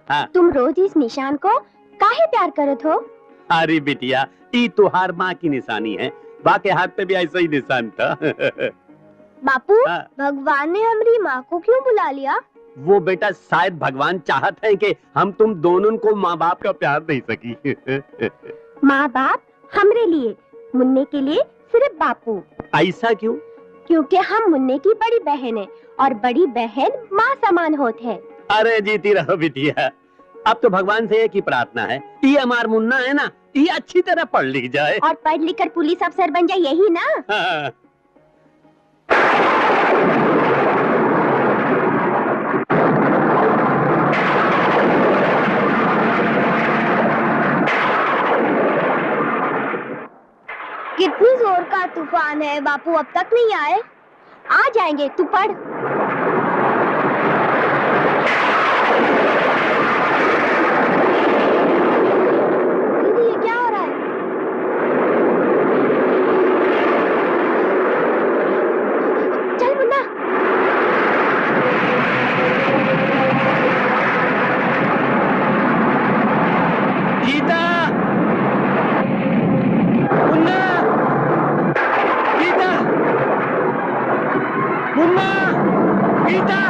हाँ। तुम रोज इस निशान को काहे प्यार करत हो? अरे बिटिया, ई तुहार माँ की निशानी है। बा के हाथ पे भी ऐसा ही निशान था। बापू, हाँ। भगवान ने हमारी माँ को क्यों बुला लिया? वो बेटा शायद भगवान चाहत है कि हम तुम दोनों को माँ बाप का प्यार दे सकी। माँ बाप हमरे लिए, मुन्ने के लिए सिर्फ बापू। ऐसा क्यों? क्योंकि हम मुन्ने की बड़ी बहन है और बड़ी बहन माँ समान होत है। अरे जीती रहो बिटिया। अब तो भगवान से एक ही प्रार्थना है, ये हमार मुन्ना है ना, ये अच्छी तरह पढ़ लिख जाए और पढ़ लिख कर पुलिस अफसर बन जाए, यही ना? हाँ। कितनी जोर का तूफान है, बापू अब तक नहीं आए? आ जाएंगे, तू पढ़। दीदी, ये क्या हो रहा है? चल मुन्ना। गीता, मुन्ना, गीता, मुन्ना, गीता,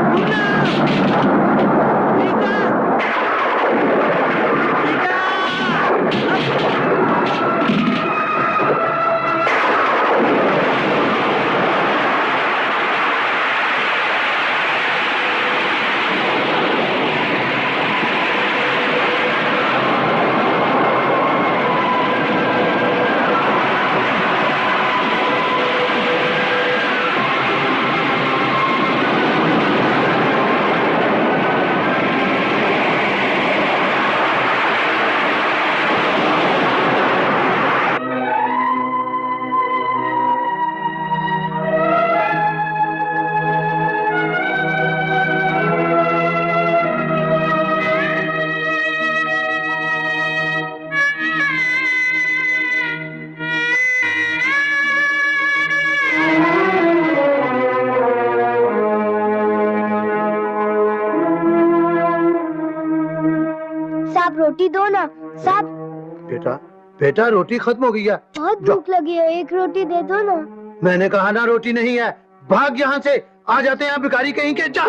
मुन्ना, गीता, साहब रोटी दो ना साहब। बेटा बेटा रोटी खत्म हो गई है। बहुत भूख लगी है, एक रोटी दे दो ना। मैंने कहा ना रोटी नहीं है, भाग यहाँ से। आ जाते हैं भिखारी कहीं के। जा।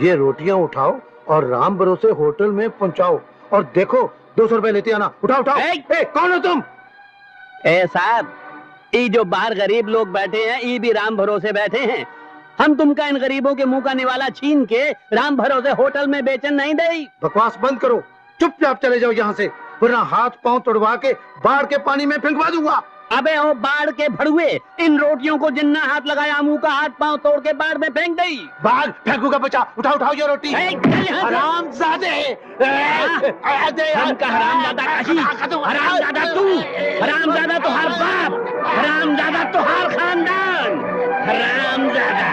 ये रोटियां उठाओ और राम भरोसे होटल में पहुंचाओ, और देखो 200 रुपए लेते आना। उठाओ उठाओ। कौन हो तुम? ए साहब, ये जो बाहर गरीब लोग बैठे हैं, ये भी राम भरोसे बैठे हैं। हम तुमका इन गरीबों के मुंह का निवाला छीन के राम भरोसे होटल में बेचन नहीं दे। बकवास बंद करो, चुपचाप चले जाओ यहाँ से, वरना हाथ पांव तोड़वा के बाढ़ के पानी में फेंकवा दूंगा। अबे ओ बाढ़ के भड़ुए, इन रोटियों को जिन्ना हाथ लगाया मुंह का हाथ पांव तोड़ के बाढ़ में फेंक दई। भाग, फेंकूंगा बचा। उठाओ उठाओ ये रोटी। हरामजादे। हम का हरामजादा काशी, हरामजादा तू, हरामजादा तो हर बाप, हरामजादा तो हर खानदान, हरामजादा।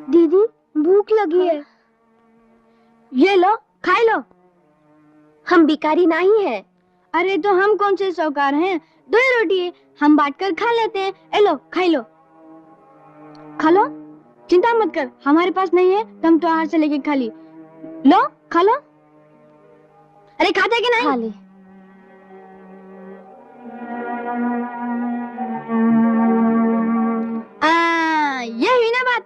दीदी भूख लगी है, ये लो खा लो। हम भिखारी नहीं है। अरे तो हम कौन से साहूकार हैं? 2 ही रोटी है, हम बांटकर खा लेते हैं। ए लो खाई लो, खा लो, चिंता मत कर, हमारे पास नहीं है तो हम त्योहार से लेके खा ली। लो खा लो। अरे खाते कि नहीं? खा ले। ये हुई ना बात।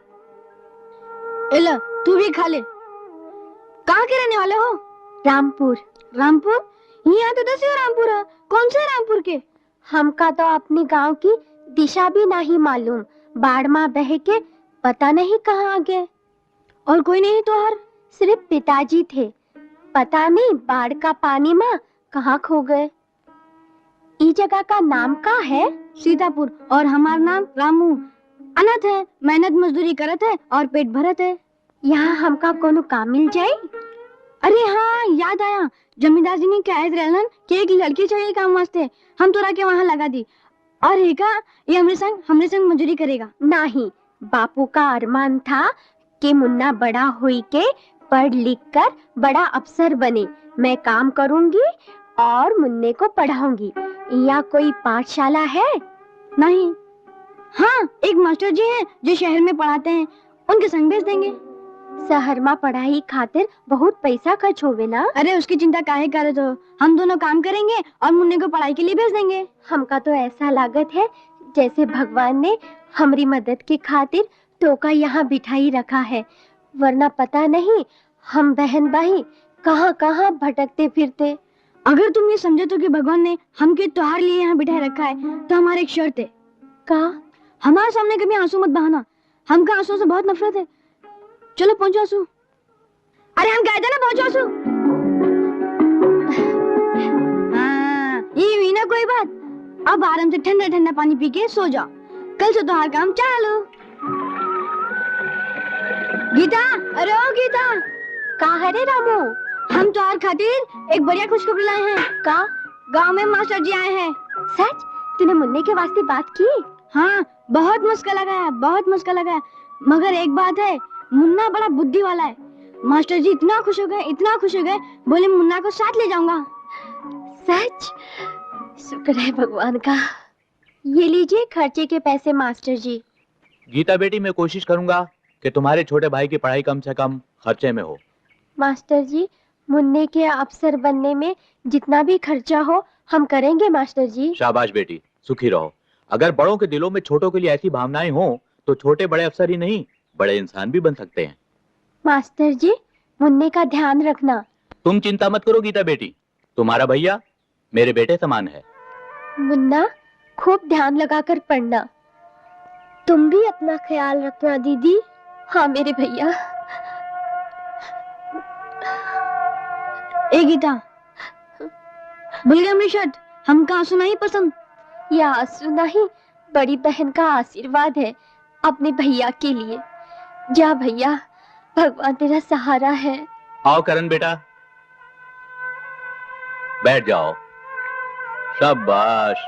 ए लो तू भी खा ले। कहाँ के रहने वाले हो? रामपुर। रामपुर? यहाँ तो 10 रामपुर है। कौन से रामपुर के? हमका तो अपने गांव की दिशा भी नहीं मालूम, बाढ़ में बह के पता नहीं कहाँ आ गए। और कोई नहीं तो हर सिर्फ पिताजी थे, पता नहीं बाढ़ का पानी में कहाँ खो गए। ई जगह का नाम का है? सीतापुर। और हमारा नाम रामू। अनाथ है, मेहनत मजदूरी करत है और पेट भरत है। यहाँ हमका कोनो काम मिल जाए? अरे हाँ, याद आया, जमींदार जी ने कहा रहलन कि एक लड़की चाहिए काम वास्ते। हम तोरा के वहाँ लगा दी। और एका ये हमरे संग मजदूरी करेगा। नहीं, बापू का अरमान था कि मुन्ना बड़ा हुई के पढ़ लिख कर बड़ा अफसर बने। मैं काम करूंगी और मुन्ने को पढ़ाऊंगी। यहाँ कोई पाठशाला है? नहीं। हाँ, एक मास्टर जी हैं जो शहर में पढ़ाते हैं, उनके संग भेज देंगे। शहर में पढ़ाई खातिर बहुत पैसा खर्च होवे ना। अरे उसकी चिंता काहे करे तो, हम दोनों काम करेंगे और मुन्ने को पढ़ाई के लिए भेज देंगे। हमका तो ऐसा लागत है जैसे भगवान ने हमारी मदद की खातिर टोका यहाँ बिठाई रखा है, वरना पता नहीं हम बहन भाई कहाँ कहाँ भटकते फिरते। अगर तुम ये समझे तो कि भगवान ने हमके त्योहार लिए यहाँ बिठाए रखा है, तो हमारे एक शर्त है। का? हमारे सामने कभी आंसू मत बहाना। हमका आंसू से बहुत नफरत है। चलो पहुंचो आंसू। अरे हम कहते ना पहुंचो आंसू। हाँ, ये हुई ना कोई बात। अब आराम से ठंडा ठंडा पानी पी के सो जाओ। कल से त्योहार काम चालू। गीता, अरे ओ गीता। कहाँ है रे रामू? हम त्योहार खातिर एक बढ़िया खुशखबरी लाए हैं। का? गांव में मास्टर जी आए हैं। सच? तूने मुन्ने के वास्ते बात की? हाँ, बहुत मुश्किल लगाया, बहुत मुश्किल लगाया। मगर एक बात है, मुन्ना बड़ा बुद्धि वाला है। मास्टर जी इतना खुश हो गए, इतना खुश हो गए, बोले मुन्ना को साथ ले जाऊंगा। सच? शुक्र है भगवान का। ये लीजिए खर्चे के पैसे मास्टर जी। गीता बेटी, मैं कोशिश करूंगा कि तुम्हारे छोटे भाई की पढ़ाई कम से कम खर्चे में हो। मास्टर जी, मुन्ने के अफसर बनने में जितना भी खर्चा हो हम करेंगे मास्टर जी। शाबाश बेटी, सुखी रहो। अगर बड़ों के दिलों में छोटों के लिए ऐसी भावनाएं हो तो छोटे बड़े अफसर ही नहीं, बड़े इंसान भी बन सकते हैं। मास्टर जी, मुन्ने का ध्यान रखना। तुम चिंता मत करो गीता बेटी, तुम्हारा भैया मेरे बेटे समान है। मुन्ना, खूब ध्यान लगाकर पढ़ना। तुम भी अपना ख्याल रखना दीदी। हाँ मेरे भैया। ए गीता, भूल गए मेरी शर्ट? हमका आंसू नहीं पसंद। यह आंसू नहीं, बड़ी बहन का आशीर्वाद है अपने भैया के लिए। जा भैया, भगवान तेरा सहारा है। आओ करण बेटा, बैठ जाओ। शाबाश।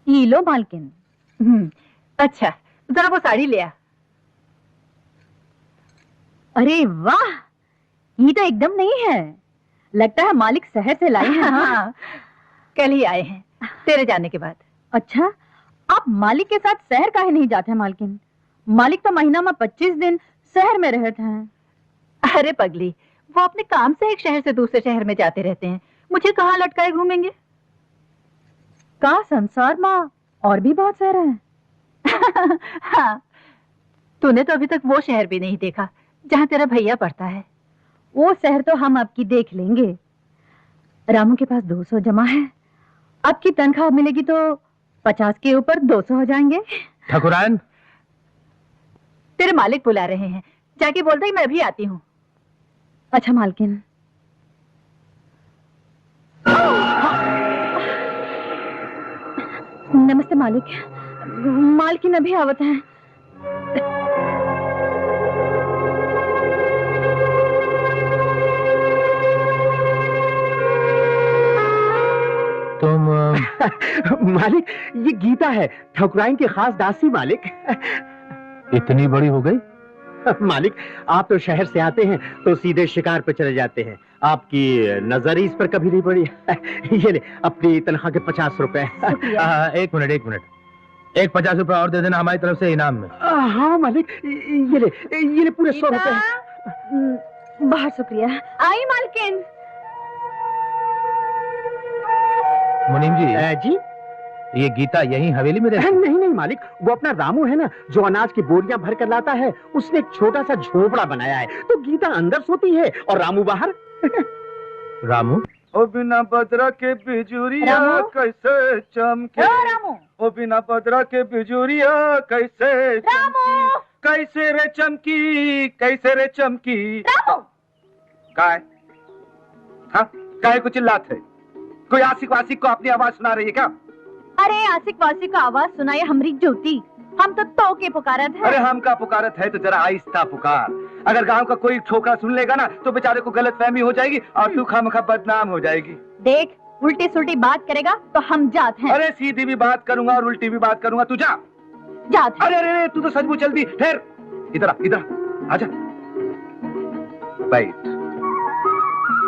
ये लो मालकिन। अच्छा, जरा वो साड़ी ले आ। अरे वाह, ये तो एकदम नहीं है, लगता है मालिक शहर से लाए हैं। हाँ, कल ही आए हैं तेरे जाने के बाद। अच्छा, आप मालिक के साथ शहर काहे नहीं जाते हैं मालकिन? मालिक तो महीना में 25 दिन शहर में रहते हैं। अरे पगली, वो अपने काम से एक शहर से दूसरे शहर में जाते रहते हैं, मुझे कहाँ लटकाए घूमेंगे? का संसार माँ और भी बहुत शहर हैं। हाँ, तूने तो अभी तक वो शहर भी नहीं देखा जहाँ तेरा भैया पढ़ता है। वो शहर तो हम आपकी देख लेंगे। रामू के पास 200 जमा है, आपकी तनख्वाह मिलेगी तो 50 के ऊपर 200 हो जाएंगे। ठाकुरान, तेरे मालिक बुला रहे हैं, जाके बोलते ही मैं भी आती हूँ। अच्छा मालकिन। नमस्ते मालिक, मालकिन अभी आवत है। मालिक, ये गीता है, ठकुराइन की खास दासी मालिक। इतनी बड़ी हो गई? मालिक, आप तो शहर से आते हैं तो सीधे शिकार पे चले जाते हैं, आपकी नजर ही इस पर कभी नहीं पड़ी। ये ले अपनी तनख्वाह के 50 रुपए। एक मिनट, एक 50 रुपए और दे देना हमारी तरफ से इनाम में। हाँ मालिक, ये ले पूरे 100 रुपए। बहुत शुक्रिया। आई मालकिन। मुनीम जी, ये गीता यही हवेली में रहती? नहीं मालिक, वो अपना रामू है ना, जो अनाज की बोरियां भर कर लाता है, उसने एक छोटा सा झोपड़ा बनाया है, तो गीता अंदर सोती है और रामू बाहर। रामू? ओ बिना बदरा के बिजुरिया कैसे चमके, रामू। ओ बिना बदरा के बिजुरिया कैसे चमकी, कैसे रे चमकी, कैसे रे चमकी। रामू। काय? हाँ, काय को चिल्लाते? कोई आशिक वासिक को अपनी आवाज सुना रही है क्या? अरे आशिक वासिक का आवाज सुनाए हमरी ज्योति, हम तो के पुकारत है। अरे हम का पुकारत है तो जरा आहिस्ता पुकार, अगर गांव का कोई छोकरा सुन लेगा ना तो बेचारे को गलतफहमी हो जाएगी और तू खामखा बदनाम हो जाएगी। देख, उल्टी सुल्टी बात करेगा तो हम जात हैं। अरे सीधी भी बात करूंगा और उल्टी भी बात करूंगा, तू जा। जात हैं। अरे तू तो सचमुच जल्दी ठहर, इधर आजा, बैठ।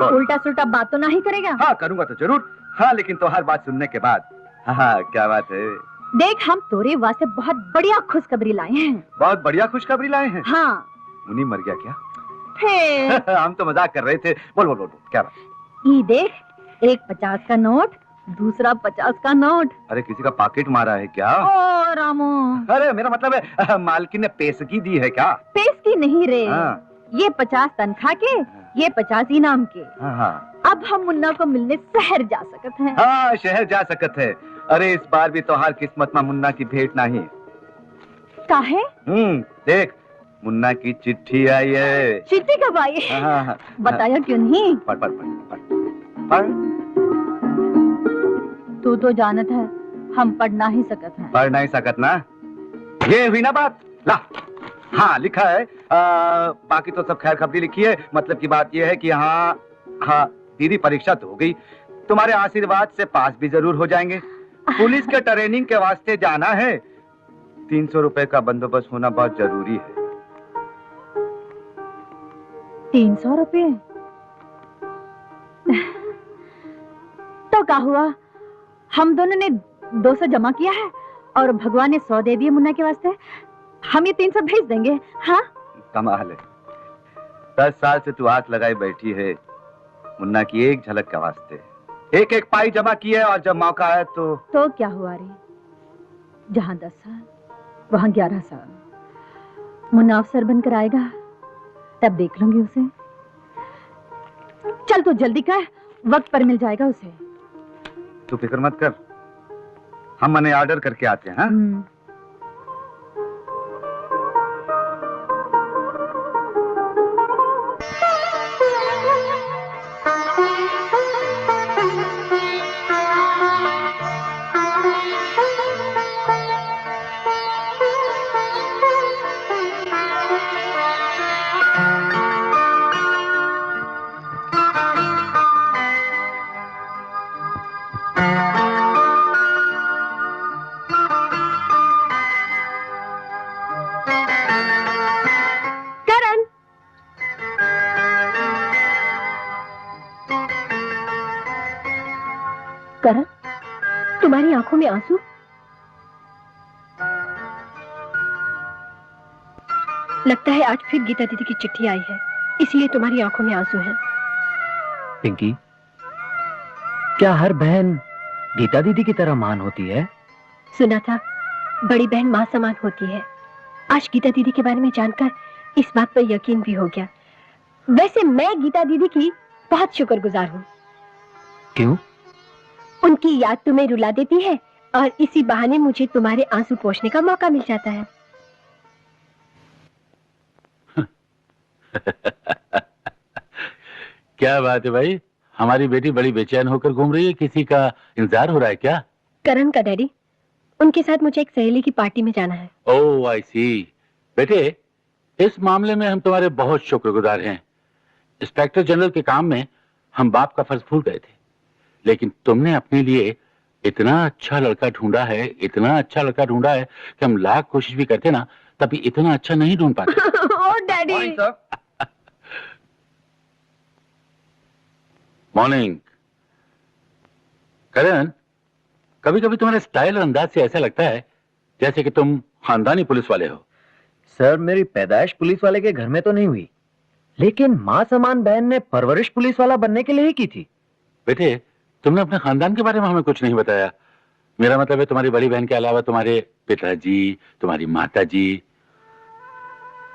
उल्टा सुल्टा बात तो नहीं करेगा? हाँ करूंगा तो जरूर, हाँ लेकिन तो हर बात सुनने के बाद। हाँ क्या बात है? देख, हम तोरे वास्ते बहुत बढ़िया खुशखबरी लाए हैं। बहुत बढ़िया खुशखबरी लाए हैं? हाँ। मुनी मर गया क्या? फिर हम तो मजाक कर रहे थे। बोल क्या बात? ये देख, एक 50 का नोट, दूसरा 50 का नोट। अरे किसी का पॉकेट मारा है क्या? ओ रामू। अरे मेरा मतलब है मालकिन ने पेशगी दी है क्या? पेशगी नहीं रे, हाँ। ये 50 तनख्वाह के, ये 50 इनाम के। हाँ। अब हम मुन्ना को मिलने शहर जा सकते हैं। हाँ शहर जा सकते हैं। अरे इस बार भी तो हर किस्मत में मुन्ना की भेंट नहीं। काहे? देख, मुन्ना की चिट्ठी आई है। चिट्ठी कब आई है? हाँ। बताया क्यों नहीं? पढ़। तू तो जानत है हम पढ़ नहीं सकत हैं। पढ़ नहीं सकत ना, ये हुई ना बात। ला, हाँ लिखा है, बाकी तो सब खैर खबरी लिखी है। मतलब की बात ये है कि हाँ दीदी परीक्षा तो हो गई, तुम्हारे आशीर्वाद से पास भी जरूर हो जाएंगे। पुलिस के ट्रेनिंग के वास्ते जाना है, 300 रुपए का बंदोबस्त होना बहुत जरूरी है। 300 रुपए? तो क्या हुआ, हम दोनों ने 200 जमा किया है और भगवान ने 100 दे दिए मुन्ना के वास्ते। हम ये 300 भेज देंगे। हाँ कमाल है, 10 साल से तू हाथ लगाई बैठी है मुन्ना की एक झलक के वास्ते। एक पाई जमा की है और जब मौका है तो क्या हुआ रे, जहाँ 10 साल वहाँ 11 साल। मुन्ना अफसर बनकर आएगा तब देख लूंगी उसे। चल तो जल्दी कर, वक्त पर मिल जाएगा उसे। तू फिक्र मत कर, हम मने ऑर्डर करके आते हैं। हाँ? करण, तुम्हारी आंखों में आंसू? लगता है आज फिर गीता दीदी की चिट्ठी आई है, इसलिए तुम्हारी आंखों में आंसू हैं। पिंकी, क्या हर बहन गीता दीदी की तरह महान होती है? सुना था बड़ी बहन मां समान होती है। आज गीता दीदी के बारे में जानकर इस बात पर यकीन भी हो गया। वैसे मैं गीता दीदी की बहुत शुक्रगुजार हूँ। क्यों? उनकी याद तुम्हें रुला देती है और इसी बहाने मुझे तुम्हारे आंसू पोंछने का मौका मिल जाता है। क्या बात है भाई, हमारी बेटी बड़ी बेचैन होकर घूम रही है, किसी का इंतजार हो रहा है क्या? करण का डैडी, उनके साथ मुझे एक सहेली की पार्टी में जाना है। ओह आई सी। बेटे, इस मामले में हम तुम्हारे बहुत शुक्रगुजार हैं। इंस्पेक्टर जनरल के काम में हम बाप का फर्ज भूल गए थे, लेकिन तुमने अपने लिए इतना अच्छा लड़का ढूंढा है, इतना अच्छा लड़का ढूंढा है कि हम लाख कोशिश भी करते ना तभी इतना अच्छा नहीं ढूंढ पाते। ओ डैडी। मॉर्निंग। करण, कभी कभी तुम्हारे स्टाइल और अंदाज से ऐसा लगता है जैसे कि तुम खानदानी पुलिस वाले हो। सर, मेरी पैदाइश पुलिस वाले के घर में तो नहीं हुई, लेकिन माँ समान बहन ने परवरिश पुलिस वाला बनने के लिए ही की थी। बेटे, तुमने अपने खानदान के बारे में हमें कुछ नहीं बताया। मेरा मतलब है तुम्हारी बड़ी बहन के अलावा तुम्हारे पिताजी, तुम्हारी माताजी।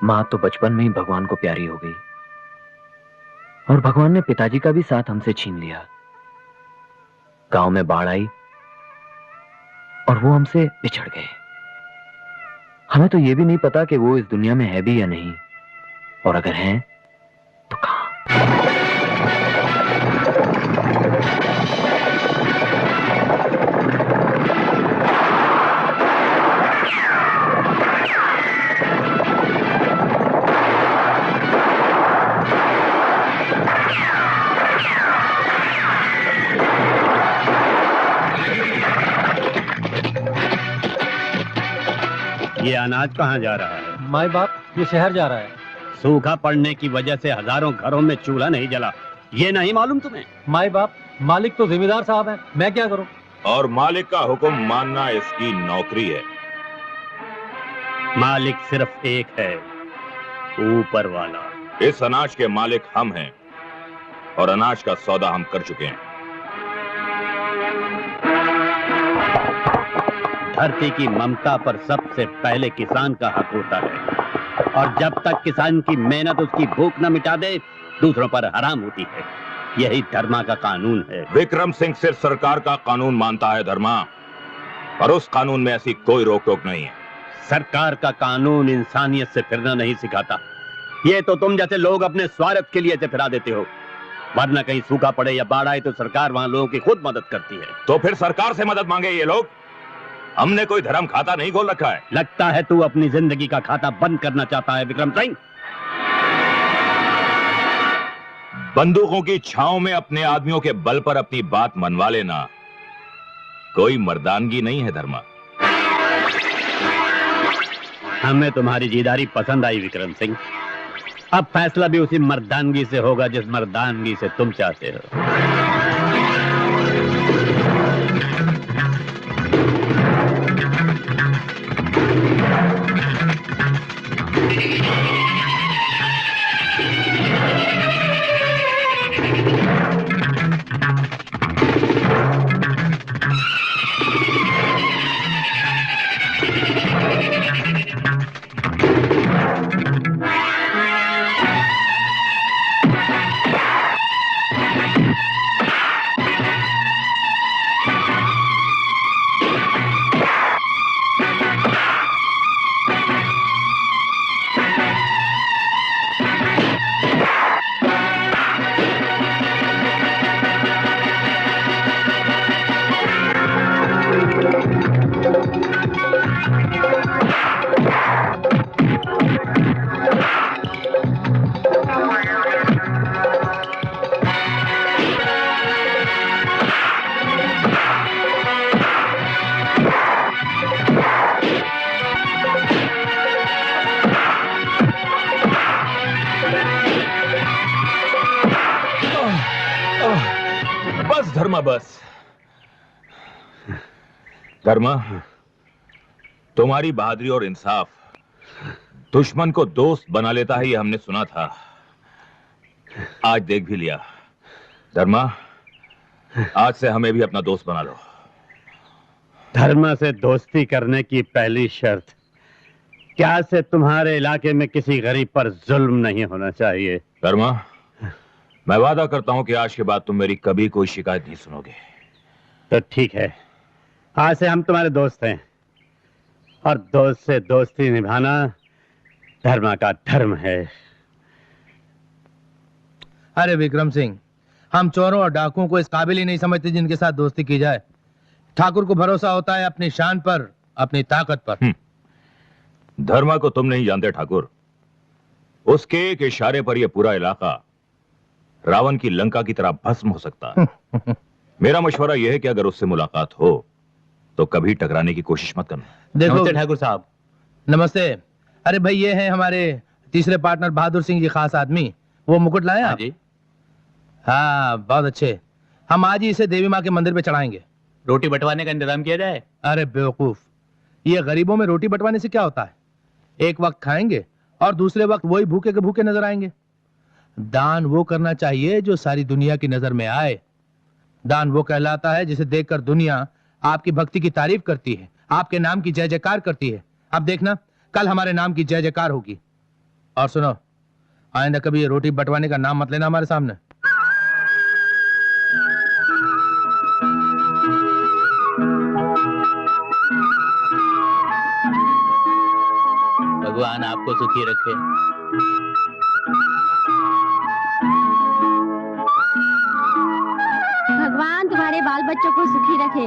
माँ तो बचपन में ही भगवान को प्यारी हो गई और भगवान ने पिताजी का भी साथ हमसे छीन लिया। गांव में बाढ़ आई और वो हमसे बिछड़ गए। हमें तो ये भी नहीं पता कि वो इस दुनिया में है भी या नहीं, और अगर हैं तो कहां। ये अनाज कहाँ जा रहा है? माई बाप, ये शहर जा रहा है। सूखा पड़ने की वजह से हजारों घरों में चूल्हा नहीं जला, ये नहीं मालूम तुम्हें? माई बाप, मालिक तो जिम्मेदार साहब है, मैं क्या करूं? और मालिक का हुक्म मानना इसकी नौकरी है। मालिक सिर्फ एक है, ऊपर वाला। इस अनाज के मालिक हम हैं और अनाज का सौदा हम कर चुके हैं। धरती की ममता पर सबसे पहले किसान का हक होता है, और जब तक किसान की मेहनत उसकी भूख न मिटा दे, दूसरों पर हराम होती है। यही धर्मा का कानून है। विक्रम सिंह सिर्फ सरकार का कानून मानता है धर्मा, और उस कानून में ऐसी कोई रोक टोक नहीं है। सरकार का कानून इंसानियत से फिरना नहीं सिखाता। ये तो तुम जैसे लोग अपने स्वार्थ के लिए फिरा देते हो, वरना कहीं सूखा पड़े या बाढ़ आए तो सरकार वहां लोगों की खुद मदद करती है। तो फिर सरकार से मदद मांगे ये लोग? हमने कोई धर्म खाता नहीं खोल रखा है। लगता है तू अपनी जिंदगी का खाता बंद करना चाहता है विक्रम सिंह। बंदूकों की छांव में अपने आदमियों के बल पर अपनी बात मनवा लेना कोई मर्दानगी नहीं है धर्मा। हमें तुम्हारी जीदारी पसंद आई विक्रम सिंह। अब फैसला भी उसी मर्दानगी से होगा जिस मर्दानगी से तुम चाहते हो। बस धर्मा, तुम्हारी बहादुरी और इंसाफ दुश्मन को दोस्त बना लेता है, ये हमने सुना था, आज देख भी लिया। धर्मा, आज से हमें भी अपना दोस्त बना लो। धर्मा से दोस्ती करने की पहली शर्त क्या से तुम्हारे इलाके में किसी गरीब पर जुल्म नहीं होना चाहिए। धर्मा, मैं वादा करता हूं कि आज के बाद तुम मेरी कभी कोई शिकायत नहीं सुनोगे। तो ठीक है, आज से हम तुम्हारे दोस्त हैं, और दोस्त से दोस्ती निभाना धर्मा का धर्म है। अरे विक्रम सिंह, हम चोरों और डाकुओं को इस काबिल ही नहीं समझते जिनके साथ दोस्ती की जाए। ठाकुर को भरोसा होता है अपनी शान पर, अपनी ताकत पर। धर्मा को तुम नहीं जानते ठाकुर। उसके एक इशारे पर यह पूरा इलाका रावण की लंका की तरह भस्म हो सकता है। मेरा मशवरा यह है कि अगर उससे मुलाकात हो तो कभी टकराने की कोशिश मत करना। देखो नमस्ते ठाकुर साहब। नमस्ते। अरे भाई ये है हमारे तीसरे पार्टनर बहादुर सिंह जी, खास आदमी। वो मुकुट लाए आप? जी। हाँ बहुत अच्छे। हम आज ही इसे देवी माँ के मंदिर पे चढ़ाएंगे। रोटी बंटवाने का इंतजाम किया जाए। अरे बेवकूफ, ये गरीबों में रोटी बंटवाने से क्या होता है? एक वक्त खाएंगे और दूसरे वक्त वही भूखे के भूखे नजर आएंगे। दान वो करना चाहिए जो सारी दुनिया की नजर में आए। दान वो कहलाता है जिसे देखकर दुनिया आपकी भक्ति की तारीफ करती है, आपके नाम की जय जयकार करती है। अब देखना कल हमारे नाम की जय जयकार होगी। और सुनो, आइंदा कभी ये रोटी बंटवाने का नाम मत लेना हमारे सामने। भगवान आपको सुखी रखे। भगवान तुम्हारे बाल बच्चों को सुखी रखे।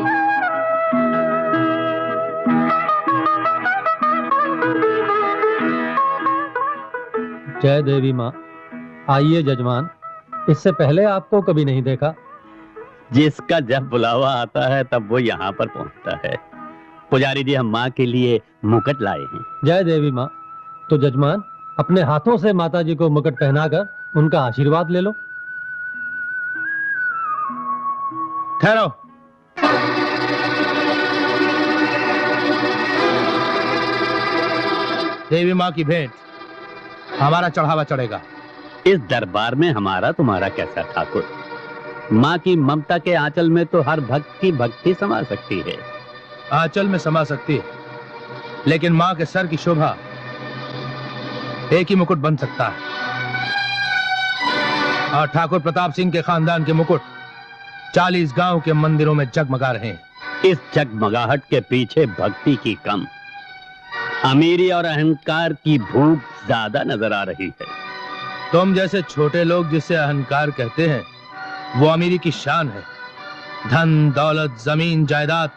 जय देवी माँ। आइए जजमान, इससे पहले आपको कभी नहीं देखा। जिसका जब बुलावा आता है तब वो यहाँ पर पहुँचता है। पुजारी जी, हम माँ के लिए मुकुट लाए हैं। जय देवी माँ। तो जजमान, अपने हाथों से माता जी को मुकुट पहनाकर उनका आशीर्वाद ले लो। ठहरो। देवी माँ की भेंट, हमारा चढ़ावा चढ़ेगा। इस दरबार में हमारा तुम्हारा कैसा ठाकुर? माँ की ममता के आंचल में तो हर भक्त की भक्ति समा सकती है। आंचल में समा सकती है, लेकिन माँ के सर की शोभा एक ही मुकुट बन सकता है। और ठाकुर प्रताप सिंह के खानदान के मुकुट 40 गांव के मंदिरों में जगमगा रहे हैं। इस जगमगाहट के पीछे भक्ति की कम, अमीरी और अहंकार की भूख ज्यादा नजर आ रही है। तुम जैसे छोटे लोग जिसे अहंकार कहते हैं, वो अमीरी की शान है। धन दौलत जमीन जायदाद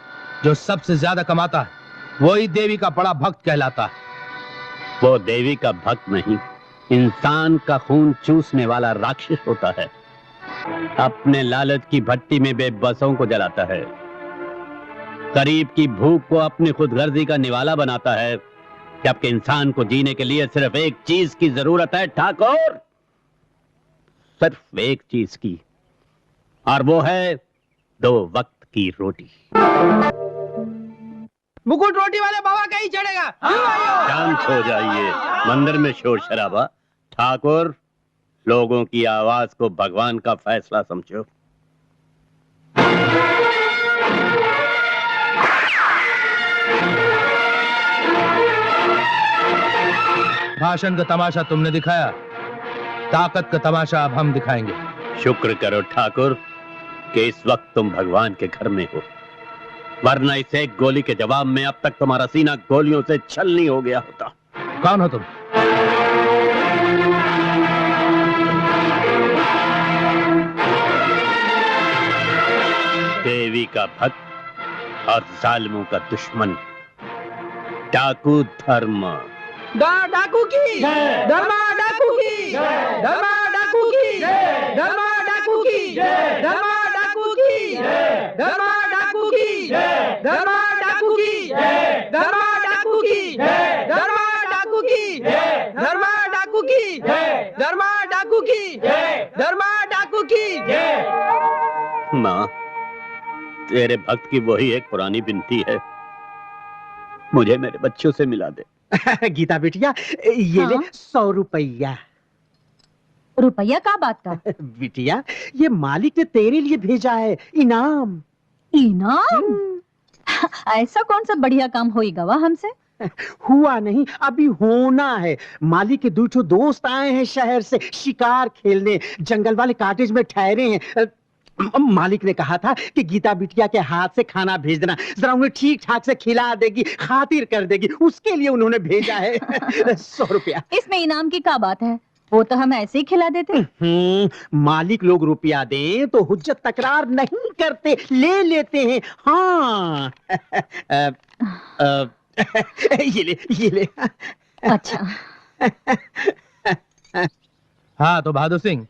जो सबसे ज्यादा कमाता है, वही देवी का बड़ा भक्त कहलाता है। वो देवी का भक्त नहीं, इंसान का खून चूसने वाला राक्षस होता है। अपने लालच की भट्टी में बेबसों को जलाता है, गरीब की भूख को अपनी खुदगर्जी का निवाला बनाता है, जबकि इंसान को जीने के लिए सिर्फ एक चीज की जरूरत है ठाकुर, सिर्फ एक चीज की, और वो है 2 वक्त की रोटी। मुकुट रोटी वाले बाबा कहीं चढ़ेगा। शांत हो जाइए, मंदिर में शोर शराबा। ठाकुर, लोगों की आवाज को भगवान का फैसला समझो। भाषण का तमाशा तुमने दिखाया, ताकत का तमाशा अब हम दिखाएंगे। शुक्र करो ठाकुर कि इस वक्त तुम भगवान के घर में हो, वरना इस एक गोली के जवाब में अब तक तुम्हारा सीना गोलियों से छलनी हो गया होता। कौन हो तुम? देवी का भक्त और जालिमों का दुश्मन, डाकू धर्म। डाकू की धर्मा, डाकू की धर्मा, डाकू की धर्मा, डाकू की धर्मा, डाकू की धर्मा, डाकू की धर्मा, डाकू की धर्मा, डाकू की धर्मा, डाकू की धर्मा, डाकू की धर्मा, डाकू की धर्मा, डाकू की। माँ, तेरे भक्त की वही एक पुरानी विनती है, मुझे मेरे बच्चों से मिला दे। गीता बिटिया, ये ले 100 रुपया। रुपया का बात का? बिटिया, ये मालिक ने तेरे लिए भेजा है, इनाम। इनाम? ऐसा कौन सा बढ़िया काम होई गवा हमसे? हुआ नहीं, अभी होना है। मालिक के 2 दोस्त आए हैं शहर से शिकार खेलने, जंगल वाले कॉटेज में ठहरे हैं। मालिक ने कहा था कि गीता बिटिया के हाथ से खाना भेज देना, जरा उन्हें ठीक ठाक से खिला देगी, खातिर कर देगी, उसके लिए उन्होंने भेजा है। 100 रुपया। इसमें इनाम की क्या बात है? वो तो हम ऐसे ही खिला देते। मालिक लोग रुपया दें तो हुज्जत तकरार नहीं करते, ले लेते हैं। हाँ। ये ले। अच्छा। हाँ तो बहादुर सिंह,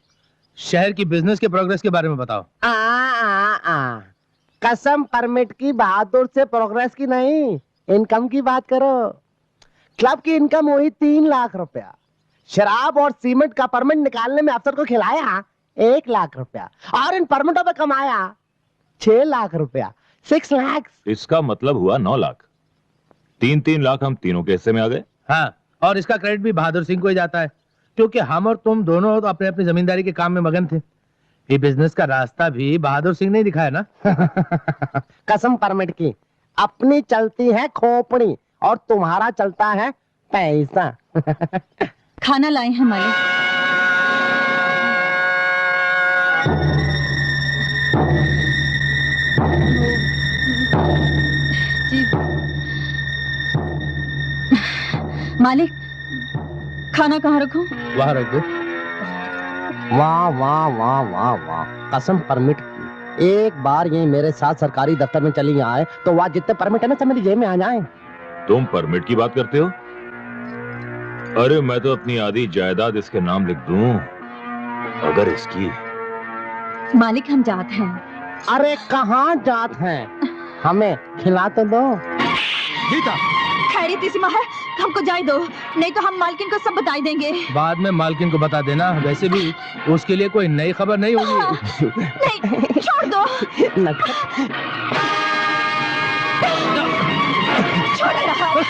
शहर की बिजनेस के प्रोग्रेस के बारे में बताओ। कसम परमिट की, बहादुर से प्रोग्रेस की नहीं, इनकम की बात करो। क्लब की इनकम हुई 3 लाख रुपया। शराब और सीमेंट का परमिट निकालने में अफसर को खिलाया 1 लाख रुपया, और इन परमिटों पे कमाया 6 लाख रुपया, 6 लाख। इसका मतलब हुआ 9 लाख। 3-3 लाख हम तीनों के हिस्से में आ गए। हाँ, और इसका क्रेडिट भी बहादुर सिंह को ही जाता है, क्योंकि हम और तुम दोनों तो अपने अपनी जमींदारी के काम में मगन थे। ये बिजनेस का रास्ता भी बहादुर सिंह ने दिखाया ना। कसम परमिट की, अपनी चलती है खोपड़ी और तुम्हारा चलता है पैसा। खाना लाए हैं मालिक। जी मालिक, खाना कहाँ रखूं? वहाँ रख दो। वाह वाह वाह वाह वाह, कसम परमिट की, एक बार ये मेरे साथ सरकारी दफ्तर में चली आए तो वहाँ जितने परमिट है ना सब मेरी जेब में आ जाए। तुम परमिट की बात करते हो? अरे मैं तो अपनी आधी जायदाद इसके नाम लिख दूं, अगर इसकी। मालिक हम जात हैं। अरे कहाँ जात हैं, हमें खिला तो दो। गीता, खैरियत इसी है, हमको जाए दो, नहीं तो हम मालकिन को सब बता देंगे। बाद में मालकिन को बता देना, वैसे भी उसके लिए कोई नई खबर नहीं होगी। नहीं, छोड़ दो। छोड़ रहा।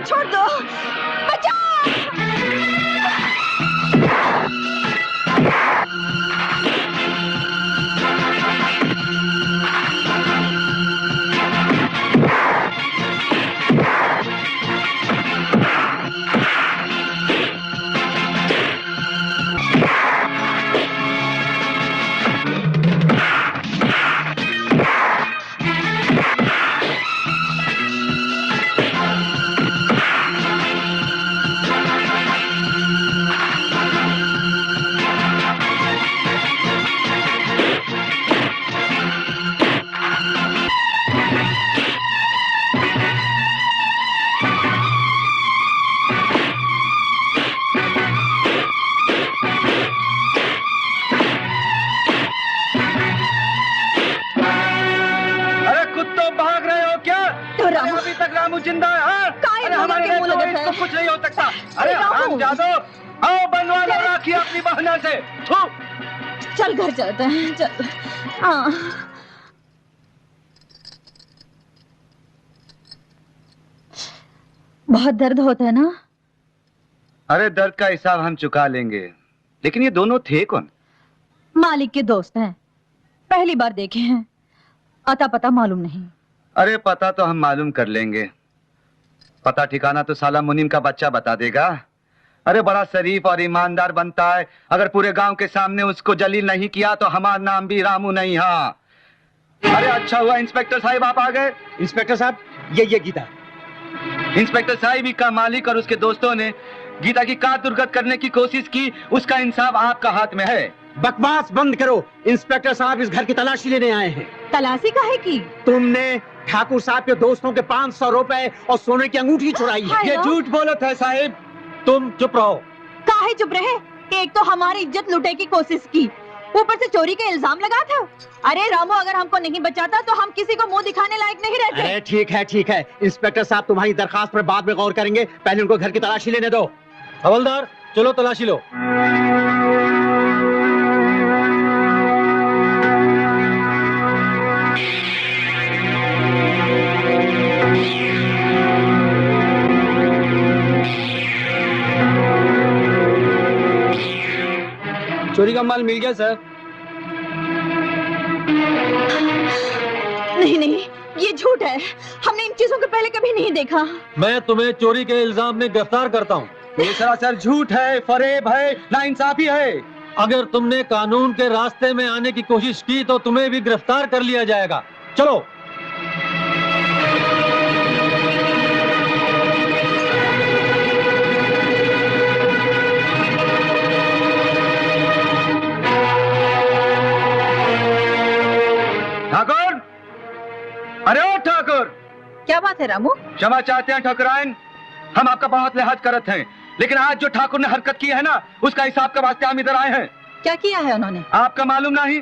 छोड़ दो, अभी तक रामू जिंदा है? अरे हमारे तो कुछ नहीं हो सकता। अरे राम जादव, आओ बनवा लो राखी अपनी बहना से। चल घर चलते हैं, चल। हाँ। बहुत दर्द होता है ना? अरे दर्द का हिसाब हम चुका लेंगे, लेकिन ये दोनों थे कौन? मालिक के दोस्त हैं, पहली बार देखे हैं, अता पता मालूम नहीं। अरे पता तो हम मालूम कर लेंगे, पता ठिकाना तो साला मुनीम का बच्चा बता देगा। अरे बड़ा शरीफ और ईमानदार बनता है, अगर पूरे गांव के सामने उसको जलील नहीं किया तो हमारा नाम भी रामू नहीं। हाँ अरे अच्छा हुआ इंस्पेक्टर साहब आप आ गए। इंस्पेक्टर साहब, ये गीता। इंस्पेक्टर साहब का मालिक और उसके दोस्तों ने गीता की कार दुर्गत करने की कोशिश की, उसका इंसाफ आपका हाथ में है। बकवास बंद करो। इंस्पेक्टर साहब इस घर की तलाशी लेने आए हैं। तलाशी काहे की? तुमने ठाकुर साहब के दोस्तों के 500 रुपए और सोने की अंगूठी चुराई है। ये झूठ बोलत है साहिब। तुम चुप रहो। काहे चुप रहे? एक तो हमारी इज्जत लुटे की कोशिश की, ऊपर से चोरी का इल्जाम लगा था। अरे रामू, अगर हमको नहीं बचाता तो हम किसी को मुंह दिखाने लायक नहीं रहते। अरे ठीक है, इंस्पेक्टर साहब तुम्हारी दरखास्त पर बाद में गौर करेंगे, पहले उनको घर की तलाशी लेने दो। हवलदार चलो तलाशी लो। चोरी का माल मिल गया सर। नहीं, ये झूठ है, हमने इन चीजों को पहले कभी नहीं देखा। मैं तुम्हें चोरी के इल्जाम में गिरफ्तार करता हूँ। ये सरासर झूठ है, फरेब है, नाइंसाफी है। अगर तुमने कानून के रास्ते में आने की कोशिश की तो तुम्हें भी गिरफ्तार कर लिया जाएगा। चलो। अरे ओ ठाकुर, क्या बात है रामू? क्षमा चाहते हैं ठाकुरायन, हम आपका बहुत लिहाज करते हैं, लेकिन आज जो ठाकुर ने हरकत की है ना, उसका हिसाब के वास्ते हम इधर आए हैं। क्या किया है उन्होंने? आपका मालूम नहीं?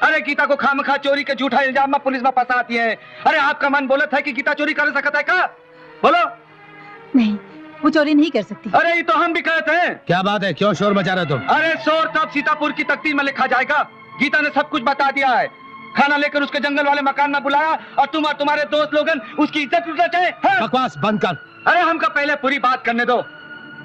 अरे गीता को खामखा चोरी के झूठा इल्जाम में पुलिस में फंसाती है। अरे आपका मन बोलत है कि गीता चोरी कर सकता है क्या? बोलो। नहीं, वो चोरी नहीं कर सकती। अरे ये तो हम भी कहते हैं। क्या बात है, क्यों शोर मचा रहे तुम? अरे शोर तब सीतापुर की तकदीर में लिखा जाएगा। गीता ने सब कुछ बता दिया है। खाना लेकर उसके जंगल वाले मकान में बुलाया और तुम और तुम्हारे दोस्त लोगन उसकी इज्जत लुटे। बकवास बंद कर। अरे हमको पहले पूरी बात करने दो।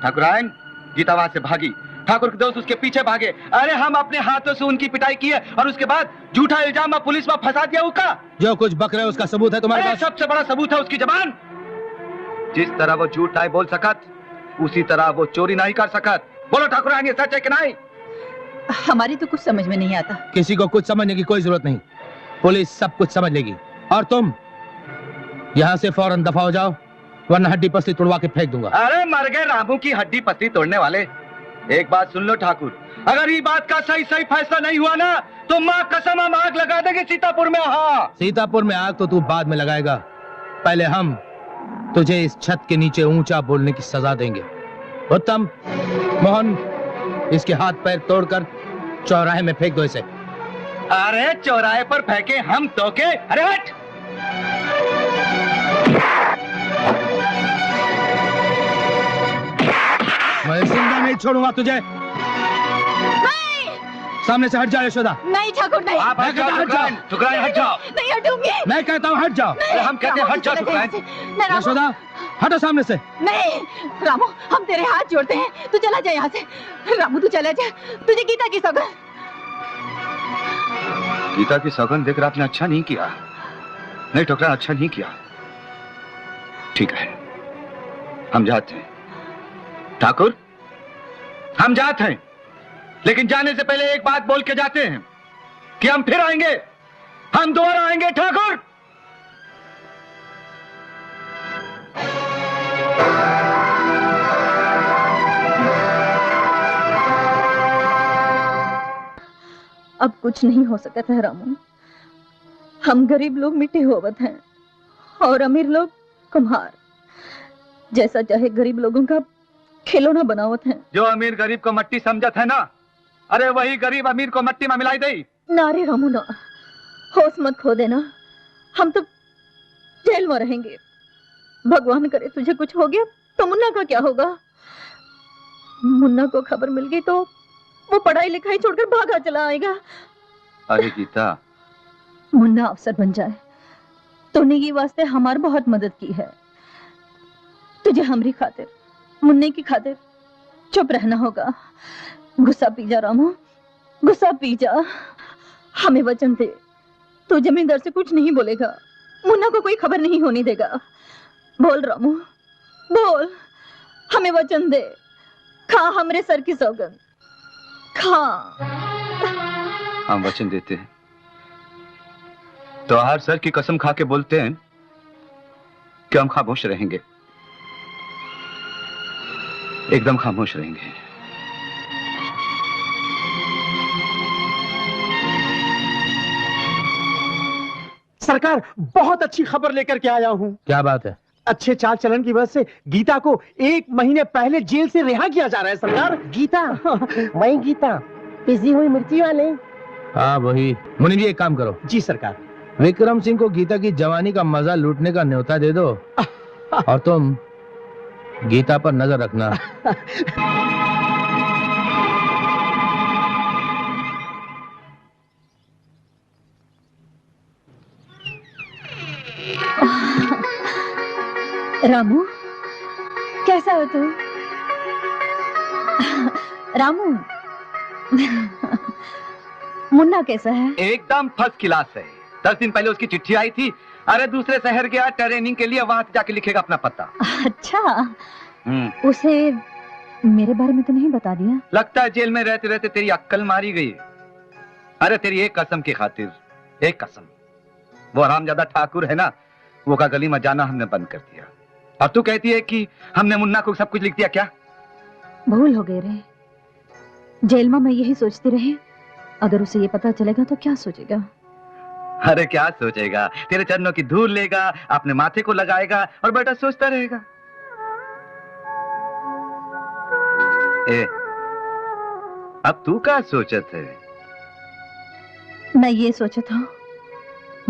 ठाकुरायन, गीता वहां से भागी, ठाकुर के दोस्त उसके पीछे भागे। अरे हम अपने हाथों से उनकी पिटाई की है और उसके बाद झूठा इल्जाम में पुलिस में फंसा दिया उसका। जो कुछ बक रहे हो उसका सबूत है तुम्हारे पास? सबसे बड़ा सबूत है उसकी जबान। जिस तरह वो झूठ नहीं बोल सकत, उसी तरह वो चोरी नहीं कर सकत। बोलो ठाकुरायन, ये सच है कि नहीं? हमारी तो कुछ समझ में नहीं आता। किसी को कुछ समझने की कोई जरूरत नहीं, पुलिस सब कुछ समझ लेगी। और तुम यहाँ से फौरन दफा हो जाओ, वरना हड्डी पसली तोड़वा के फेंक दूंगा। अरे मर गए रामू की हड्डी पसली तोड़ने वाले। एक बात सुन लो ठाकुर, अगर ये बात का सही सही फैसला नहीं हुआ ना, तो माँ कसम हम आग लगा देंगे सीतापुर में। हाँ, सीतापुर में आग तो तू बाद में लगाएगा, पहले हम तुझे इस छत के नीचे ऊंचा बोलने की सजा देंगे। उत्तम, मोहन, इसके हाथ पैर तोड़कर चौराहे में फेंक दो इसे। अरे चौराहे पर फेंके हम तो के? अरे हट! मैं जिंदा नहीं छोड़ूंगा तुझे। सामने से हट जाओ यशोदा। नहीं ठाकुर, नहीं। आप हट जाओ ठाकुरायन, ठाकुरायन हट जाओ। नहीं हटूंगी। मैं कहता हूँ हट जाओ। अरे हम कहते हैं हट जाओ ठाकुरायन। यशोदा हटो सामने से। नहीं रामू, हम तेरे हाथ जोड़ते हैं, तू चला जा यहाँ से। रामू तू चला जा, तुझे गीता की सौगंध। गीता की सौगंध देकर आपने अच्छा नहीं किया। नहीं ठाकुरायन, अच्छा नहीं किया। ठीक है, हम जाते हैं ठाकुर, हम जाते हैं, लेकिन जाने से पहले एक बात बोल के जाते हैं कि हम फिर आएंगे, हम दोबारा आएंगे ठाकुर। अब कुछ नहीं हो सकता है रामू। हम गरीब लोग मिट्टी होवत हैं और अमीर लोग कुम्हार। जैसा चाहे गरीब लोगों का खिलौना बनावत हैं। जो अमीर गरीब को मट्टी समझत है ना, अरे वही गरीब अमीर को मट्टी में मिलाई दे। ना रे रामू ना, होश मत खो देना। हम तो जेल में रहेंगे। भगवान करे तुझे कुछ हो गया तो मुन्ना का क्या होगा? मुन्ना को खबर मिल गई तो वो पढ़ाई लिखाई छोड़कर भागा चला आएगा। अरे गीता, मुन्ना अफसर बन जाए, तूने ये वास्ते हमारी बहुत मदद की है। तुझे हमारी खातिर, मुन्ने की खातिर चुप रहना होगा। गुस्सा पी जा रामू, गुस्सा पी जा। हमें वचन दे, तू जमींदार से कुछ नहीं बोलेगा, मुन्ना को कोई खबर नहीं होने देगा। बोल रामू, बोल, हमें वचन दे। खा हमरे सर की सौगंध, खा। हम वचन देते हैं तो हर सर की कसम खा के बोलते हैं कि हम खामोश रहेंगे, एकदम खामोश रहेंगे। सरकार, बहुत अच्छी खबर लेकर के आया हूँ। क्या बात है? अच्छे चाल चलन की वजह से गीता को 1 महीने पहले जेल से रिहा किया जा रहा है सरकार। गीता? वही गीता, पिसी हुई मिर्ची वाले। हाँ वही। मुनि जी एक काम करो। जी सरकार। विक्रम सिंह को गीता की जवानी का मजा लूटने का न्योता दे दो और तुम गीता पर नजर रखना। रामू, कैसा हो तू? रामू, मुन्ना कैसा है? एकदम फर्स्ट क्लास है। 10 दिन पहले उसकी चिट्ठी आई थी। अरे दूसरे शहर गया ट्रेनिंग के लिए, वहां से जाके लिखेगा अपना पता। अच्छा, उसे मेरे बारे में तो नहीं बता दिया? लगता है जेल में रहते रहते तेरी अक्ल मारी गई। अरे तेरी एक कसम की खातिर, एक कसम, वो हरामजादा ठाकुर है ना, वो का गली में जाना हमने बंद कर दिया। और तू कहती है कि हमने मुन्ना को सब कुछ लिख दिया। क्या भूल हो गए रे? जेल में मैं यही सोचती रही, अगर उसे ये पता चलेगा तो क्या सोचेगा? अरे क्या सोचेगा, तेरे चरणों की धूल लेगा, अपने माथे को लगाएगा और बेटा सोचता रहेगा। ए, अब तू क्या सोचत है? मैं ये सोचा था,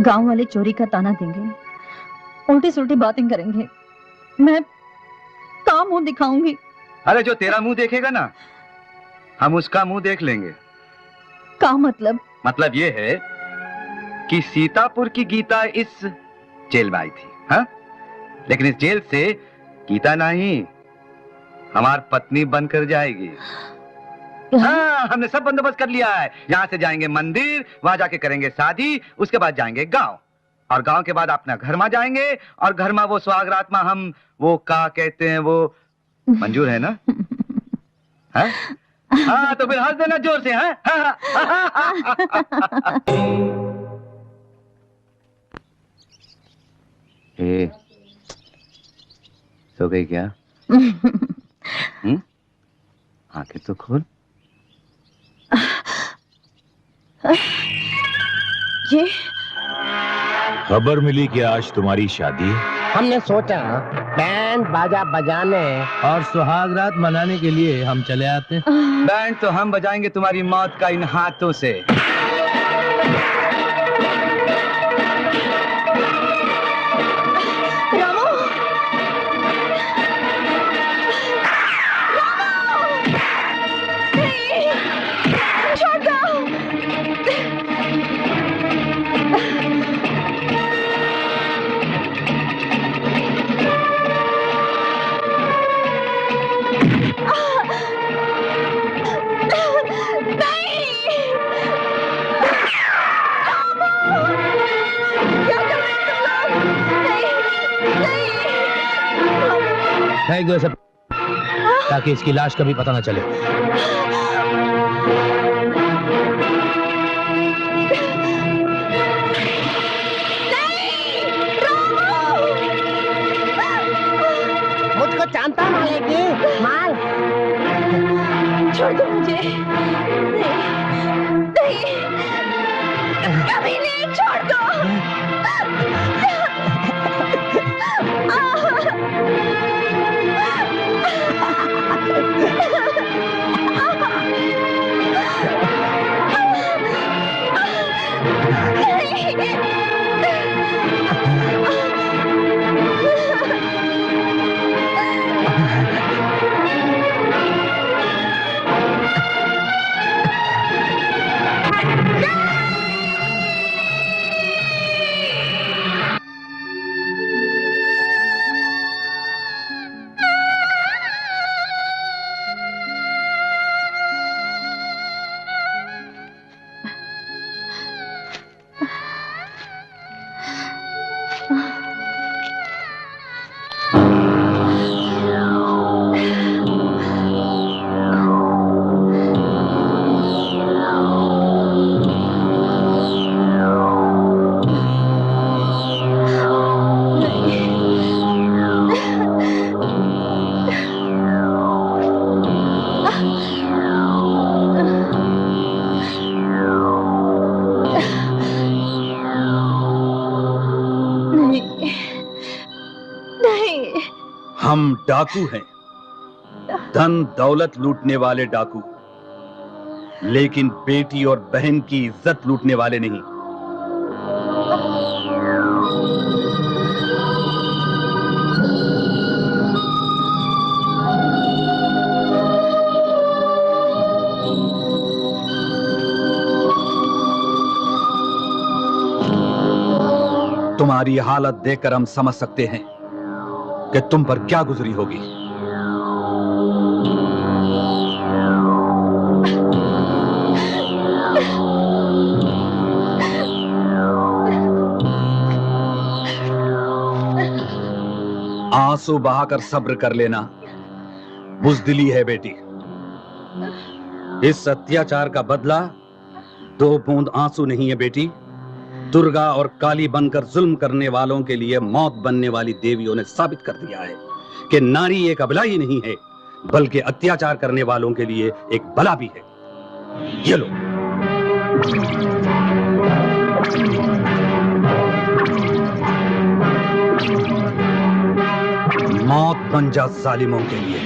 गांव वाले चोरी का ताना देंगे, उल्टी सुल्टी बातें करेंगे, मैं काम मुंह दिखाऊंगी। अरे जो तेरा मुंह देखेगा ना, हम उसका मुंह देख लेंगे। क्या मतलब? मतलब ये है कि सीतापुर की गीता इस जेल में आई थी, हाँ? लेकिन इस जेल से गीता नहीं, हमारी पत्नी बनकर जाएगी। हाँ, हमने सब बंदोबस्त कर लिया है। यहाँ से जाएंगे मंदिर, वहां जाके करेंगे शादी, उसके बाद जाएंगे गांव, और गांव के बाद अपना घर में जाएंगे, और घर में वो सुहागरात में हम वो का कहते हैं, वो मंजूर है ना? हाँ? हाँ, तो फिर हंस देना जोर से, हाँ? ए, सो गई क्या? आंखें तो खोल। ये खबर मिली कि आज तुम्हारी शादी है। हमने सोचा बैंड बाजा बजाने और सुहागरात मनाने के लिए हम चले आते हैं। बैंड तो हम बजाएंगे तुम्हारी मौत का इन हाथों से। फेंक दो सब, ताकि इसकी लाश कभी पता न चले। मुझको जानता मालेगी माल। छोड़ दो मुझे। नहीं, कभी नहीं, छोड़ दो। हम डाकू हैं, धन दौलत लूटने वाले डाकू, लेकिन बेटी और बहन की इज्जत लूटने वाले नहीं। तुम्हारी हालत देखकर हम समझ सकते हैं कि तुम पर क्या गुजरी होगी। आंसू बहाकर सब्र कर लेना, बुज़दिली है बेटी। इस अत्याचार का बदला 2 बूंद आंसू नहीं है बेटी। दुर्गा और काली बनकर जुल्म करने वालों के लिए मौत बनने वाली देवियों ने साबित कर दिया है कि नारी एक अबला ही नहीं है, बल्कि अत्याचार करने वालों के लिए एक बला भी है। ये लो। गंजा जालिमों के लिए।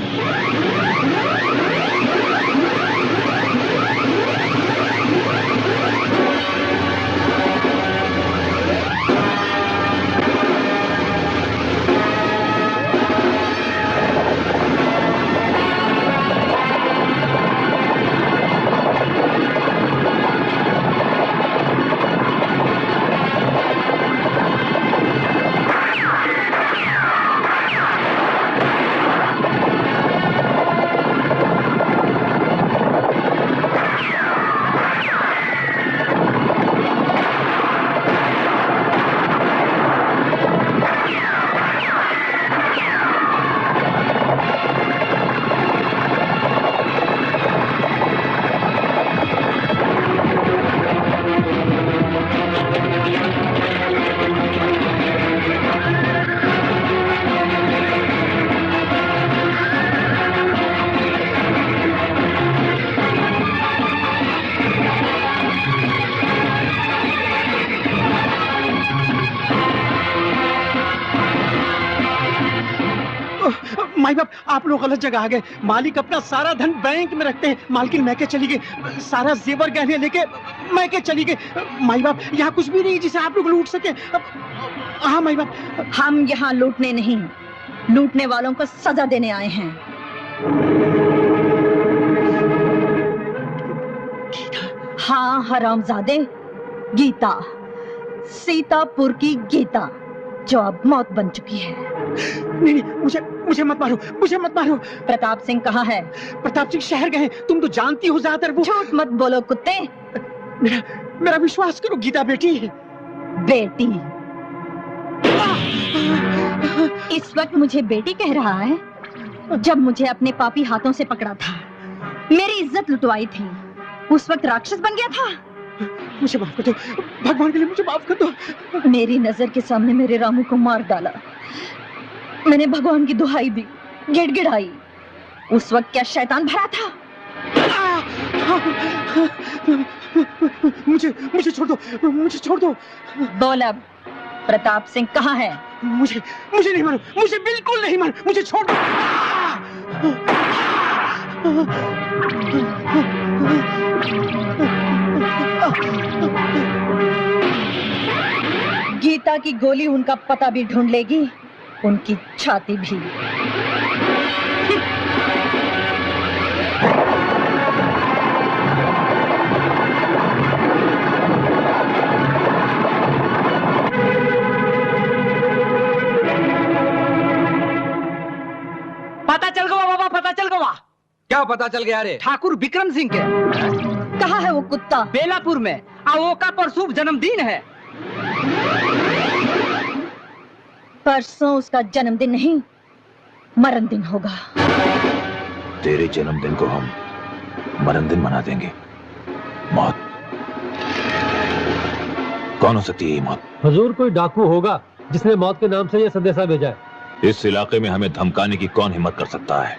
माई बाप, आप लोग गलत जगह आ गए। मालिक अपना सारा धन बैंक में रखते हैं। मालकिन मैके चली गई, सारा जेवर गहने लेके मैके चली गई। माई बाप, यहाँ कुछ भी नहीं जिसे आप लोग लूट सके। हाँ माई बाप। हम यहाँ लूटने नहीं, लूटने वालों को सजा देने आए हैं। हाँ हरामजादे, गीता, सीतापुर की गीता, जो अब मौत बन चुकी है। नहीं, मुझे मत मारो, मुझे मत मारो। प्रताप सिंह कहाँ है? प्रताप सिंह शहर गए। तुम तो जानती हो ज्यादातर वो। झूठ मत बोलो कुत्ते। मेरा विश्वास करो गीता बेटी। बेटी? इस वक्त मुझे बेटी कह रहा है? जब मुझे अपने पापी हाथों से पकड़ा था, मेरी इज्जत लुटवाई थी, उस वक्त राक्षस बन गया था। मुझे माफ कर दो, भगवान के लिए मुझे माफ कर दो। मेरी नजर के सामने मेरे रामू को मार डाला। मैंने भगवान की दुहाई दी, गिड़गिड़ाई। उस वक्त क्या शैतान भरा था? मुझे छोड़ दो, मुझे छोड़ दो। बोल अब, प्रताप सिंह कहाँ है? मुझे नहीं मारो, मुझे बिल्कुल नहीं मारो, मुझे छोड़ दो। गीता की गोली उनका पता भी ढूंढ लेगी, उनकी छाती भी। पता चल गया बाबा, पता चल गया। क्या पता चल गया रे? ठाकुर विक्रम सिंह के। कहाँ है वो कुत्ता? बेलापुर में। वो का परसों जन्मदिन है। परसों उसका जन्मदिन नहीं, मरण दिन होगा। तेरे जन्मदिन को हम मरण दिन मना देंगे। मौत कौन हो सकती है ये मौत? हुजूर, कोई डाकू होगा जिसने मौत के नाम से ये संदेशा भेजा है। इस इलाके में हमें धमकाने की कौन हिम्मत कर सकता है?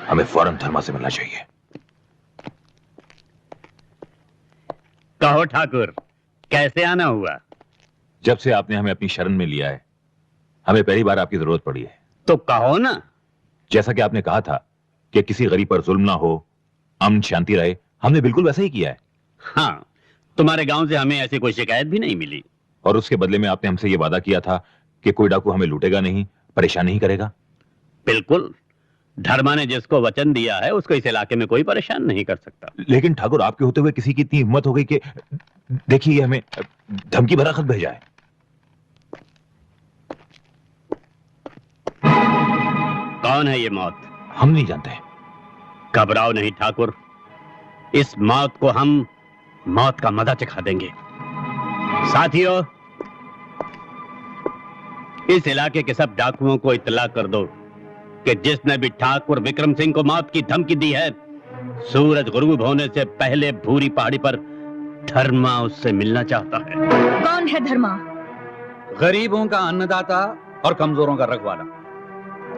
हमें फौरन धर्मा से मिलना चाहिए। कहो ठाकुर, कैसे आना हुआ? जब से आपने हमें अपनी शरण में लिया है, हमें पहली बार आपकी जरूरत पड़ी है। तो कहो ना। जैसा कि आपने कहा था कि किसी गरीब पर जुल्म ना हो, अमन शांति रहे, हमने बिल्कुल वैसा ही किया है। हाँ, तुम्हारे गांव से हमें ऐसी कोई शिकायत भी नहीं मिली। और उसके बदले में आपने हमसे ये वादा किया था कि कोई डाकू हमें लूटेगा नहीं, परेशान नहीं करेगा। बिल्कुल, धर्मा ने जिसको वचन दिया है उसको इस इलाके में कोई परेशान नहीं कर सकता। लेकिन ठाकुर, आपके होते हुए किसी की इतनी हिम्मत हो गई कि देखिए हमें धमकी भरा खत भेजा है। कौन है ये मौत? हम नहीं जानते। घबराओ नहीं ठाकुर, इस मौत को हम मौत का मजा चखा देंगे। साथियों, इस इलाके के सब डाकुओं को इत्तला कर दो कि जिसने भी ठाकुर विक्रम सिंह को मौत की धमकी दी है, सूरज गुरूब होने से पहले भूरी पहाड़ी पर धर्मा उससे मिलना चाहता है। कौन है धर्मा? गरीबों का अन्नदाता और कमजोरों का रखवाला।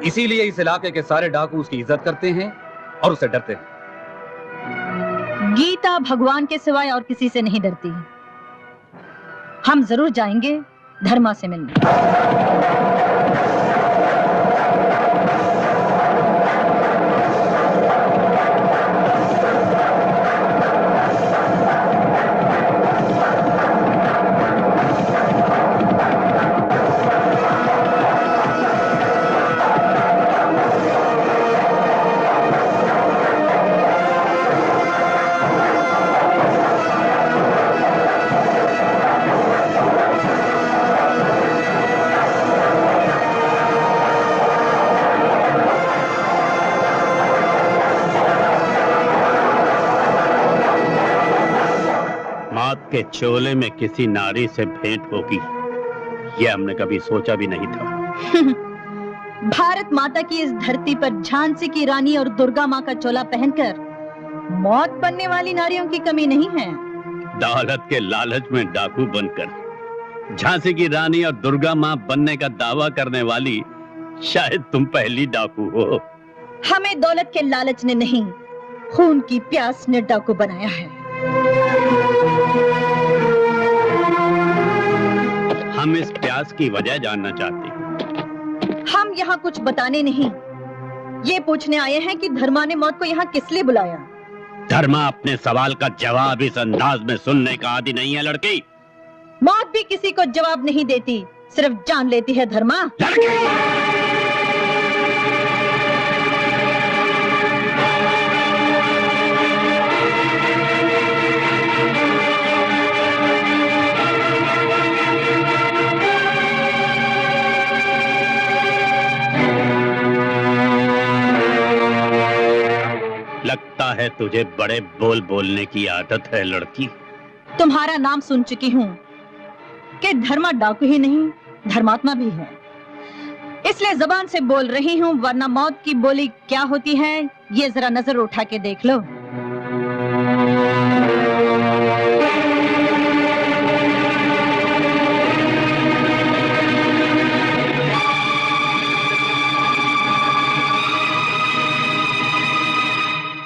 इसीलिए इस इलाके के सारे डाकू उसकी इज्जत करते हैं और उससे डरते हैं। गीता भगवान के सिवाय और किसी से नहीं डरती। हम जरूर जाएंगे धर्मा से मिलने। के चोले में किसी नारी से भेंट होगी, यह हमने कभी सोचा भी नहीं था। भारत माता की इस धरती पर झांसी की रानी और दुर्गा माँ का चोला पहनकर मौत बनने वाली नारियों की कमी नहीं है। दौलत के लालच में डाकू बनकर झांसी की रानी और दुर्गा माँ बनने का दावा करने वाली शायद तुम पहली डाकू हो। हमें दौलत के लालच ने नहीं, खून की प्यास ने डाकू बनाया है। हम इस प्यास की वजह जानना चाहते हैं। हम यहाँ कुछ बताने नहीं, ये पूछने आए हैं कि धर्मा ने मौत को यहाँ किस लिए बुलाया। धर्मा अपने सवाल का जवाब इस अंदाज में सुनने का आदी नहीं है लड़की। मौत भी किसी को जवाब नहीं देती, सिर्फ जान लेती है धर्मा। लगता है तुझे बड़े बोल बोलने की आदत है लड़की। तुम्हारा नाम सुन चुकी हूँ कि धर्मा डाकू ही नहीं, धर्मात्मा भी है, इसलिए जबान से बोल रही हूँ, वरना मौत की बोली क्या होती है ये जरा नजर उठा के देख लो।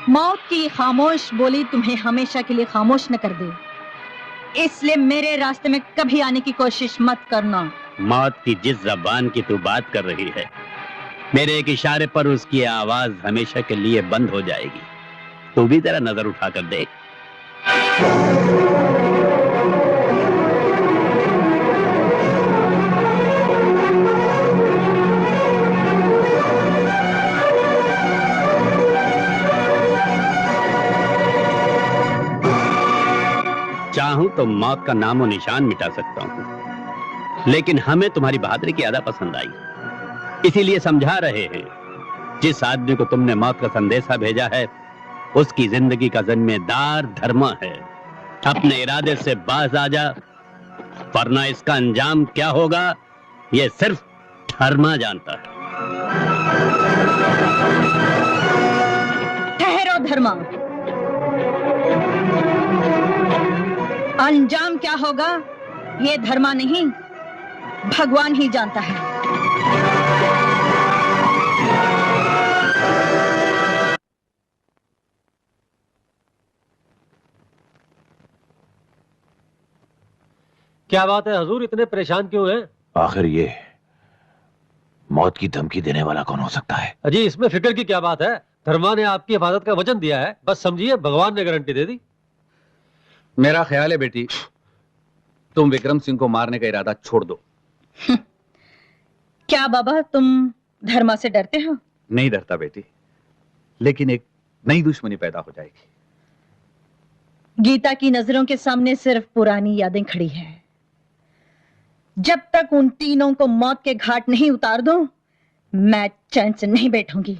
मौत की खामोश बोली तुम्हें हमेशा के लिए खामोश न कर दे, इसलिए मेरे रास्ते में कभी आने की कोशिश मत करना। मौत की जिस जबान की तू बात कर रही है, मेरे एक इशारे पर उसकी आवाज हमेशा के लिए बंद हो जाएगी। तू भी जरा नजर उठाकर देख। चाहूं तो मौत का नामो निशान मिटा सकता हूं, लेकिन हमें तुम्हारी बहादुरी की अदा पसंद आई, इसीलिए समझा रहे हैं। जिस आदमी को तुमने मौत का संदेशा भेजा है, उसकी जिंदगी का जिम्मेदार धर्मा है। अपने इरादे से बाज आ जा, वरना इसका अंजाम क्या होगा ये सिर्फ धर्मा जानता है। ठहरो धर्मा, अंजाम क्या होगा ये धर्मा नहीं, भगवान ही जानता है। क्या बात है हुजूर, इतने परेशान क्यों हैं? आखिर ये मौत की धमकी देने वाला कौन हो सकता है? अजी इसमें फिक्र की क्या बात है, धर्मा ने आपकी हिफाजत का वचन दिया है, बस समझिए भगवान ने गारंटी दे दी। मेरा ख्याल है बेटी, तुम विक्रम सिंह को मारने का इरादा छोड़ दो। क्या बाबा तुम धर्मा से डरते हो? नहीं डरता बेटी, लेकिन एक नई दुश्मनी पैदा हो जाएगी। गीता की नजरों के सामने सिर्फ पुरानी यादें खड़ी है। जब तक उन तीनों को मौत के घाट नहीं उतार दो, मैं चैन से नहीं बैठूंगी।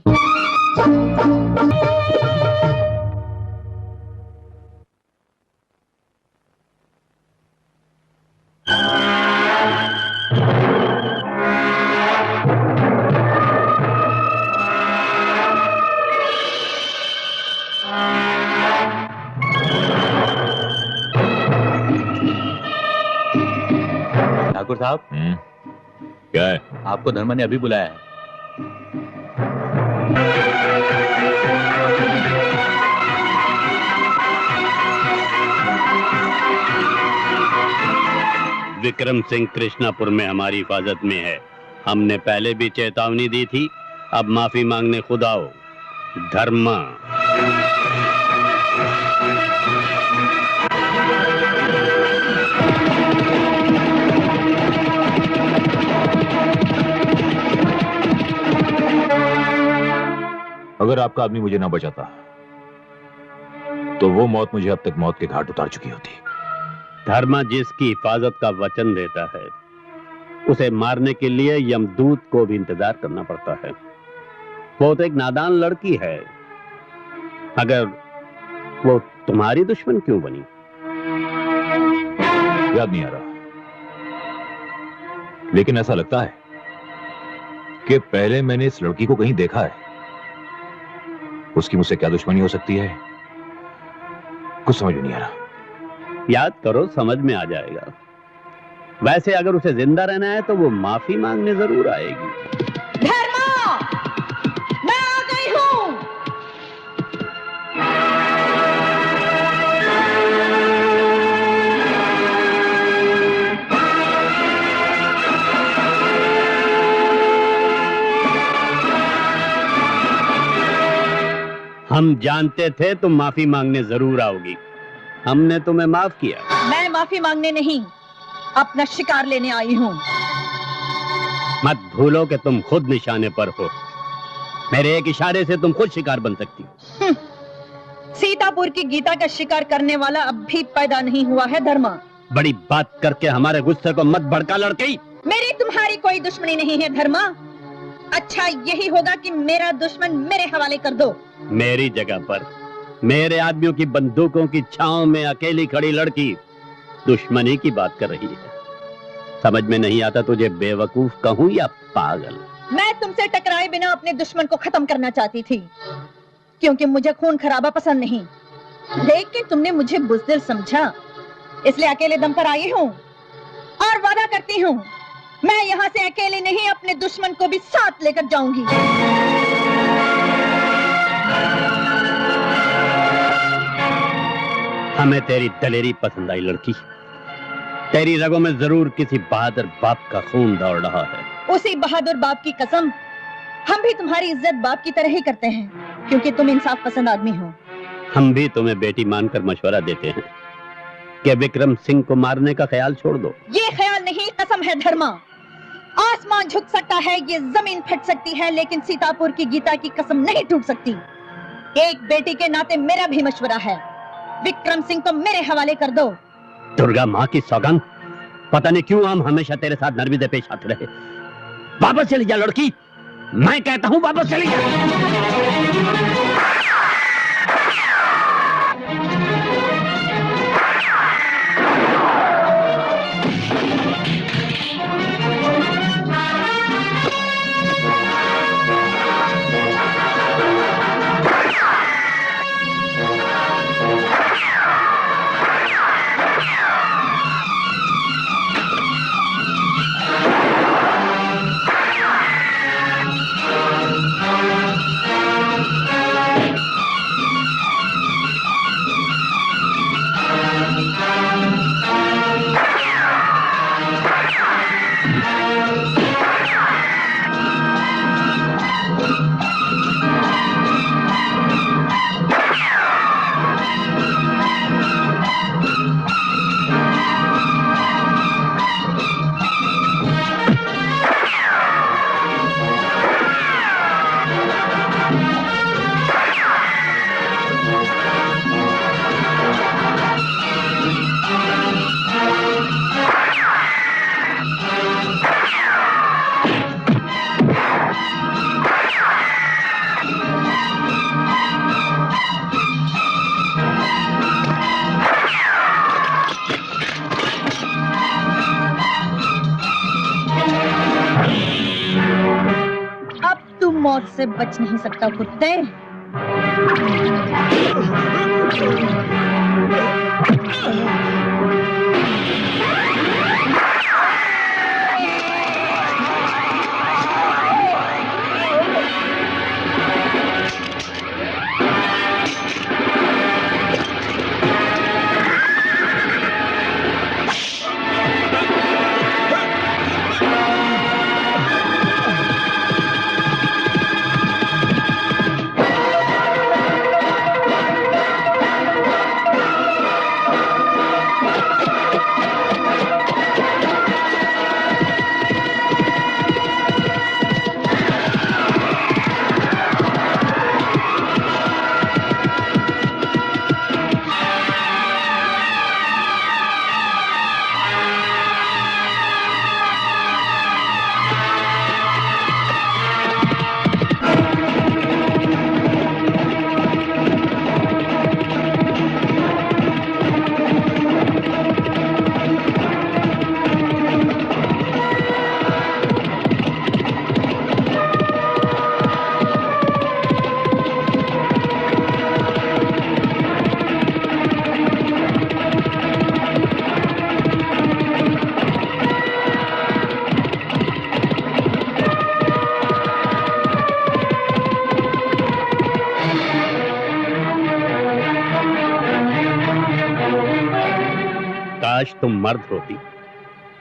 ठाकुर साहब, क्या है? आपको धर्मा ने अभी बुलाया है। विक्रम सिंह कृष्णापुर में हमारी हिफाजत में है। हमने पहले भी चेतावनी दी थी, अब माफी मांगने खुद आओ। धर्मा अगर आपका आदमी मुझे ना बचाता तो वो मौत मुझे अब तक मौत के घाट उतार चुकी होती। धर्मा जिसकी हिफाजत का वचन देता है, उसे मारने के लिए यमदूत को भी इंतजार करना पड़ता है। वो तो एक नादान लड़की है, अगर वो तुम्हारी दुश्मन क्यों बनी? याद नहीं आ रहा, लेकिन ऐसा लगता है कि पहले मैंने इस लड़की को कहीं देखा है। उसकी मुझसे क्या दुश्मनी हो सकती है, कुछ समझ में नहीं आ रहा। याद करो, समझ में आ जाएगा। वैसे अगर उसे जिंदा रहना है तो वो माफी मांगने जरूर आएगी। धर्मा, मैं आ गई हूँ। हम जानते थे तुम माफी मांगने जरूर आओगी, हमने तुम्हें माफ किया। मैं माफी मांगने नहीं, अपना शिकार लेने आई हूँ। मत भूलो कि तुम खुद निशाने पर हो। मेरे एक इशारे से तुम खुद शिकार बन सकती हो। सीतापुर की गीता का शिकार करने वाला अब भी पैदा नहीं हुआ है धर्मा। बड़ी बात करके हमारे गुस्से को मत भड़का लड़की। मेरी तुम्हारी कोई दुश्मनी नहीं है धर्मा। अच्छा यही होगा कि मेरा दुश्मन मेरे हवाले कर दो। मेरी जगह पर मेरे आदमियों की बंदूकों की छांव में अकेली खड़ी लड़की दुश्मनी की बात कर रही है। समझ में नहीं आता तुझे बेवकूफ कहूं या पागल? मैं तुमसे टकराए बिना अपने दुश्मन को खत्म करना चाहती थी, क्योंकि मुझे खून खराबा पसंद नहीं। देख के तुमने मुझे बुज़दिल समझा, इसलिए अकेले दम पर आई हूँ और वादा करती हूँ मैं यहाँ से अकेले नहीं, अपने दुश्मन को भी साथ लेकर जाऊंगी। हमें तेरी दलेरी पसंद आई लड़की। तेरी रगों में जरूर किसी बहादुर बाप का खून दौड़ रहा है। उसी बहादुर बाप की कसम, हम भी तुम्हारी इज्जत बाप की तरह ही करते हैं, क्योंकि तुम इंसाफ पसंद आदमी हो। हम भी तुम्हें बेटी मानकर मशवरा देते हैं कि विक्रम सिंह को मारने का ख्याल छोड़ दो। ये ख्याल नहीं, कसम है धर्मा। आसमान झुक सकता है, ये जमीन फट सकती है, लेकिन सीतापुर की गीता की कसम नहीं टूट सकती। एक बेटी के नाते मेरा भी मशवरा है, विक्रम सिंह को मेरे हवाले कर दो। दुर्गा माँ की सौगंध, पता नहीं क्यों हम हमेशा तेरे साथ नरमी से पेश आते रहे। वापस चली जा लड़की, मैं कहता हूँ वापस चली जा। मौत से बच नहीं सकता कुत्ते। काश तुम मर्द होती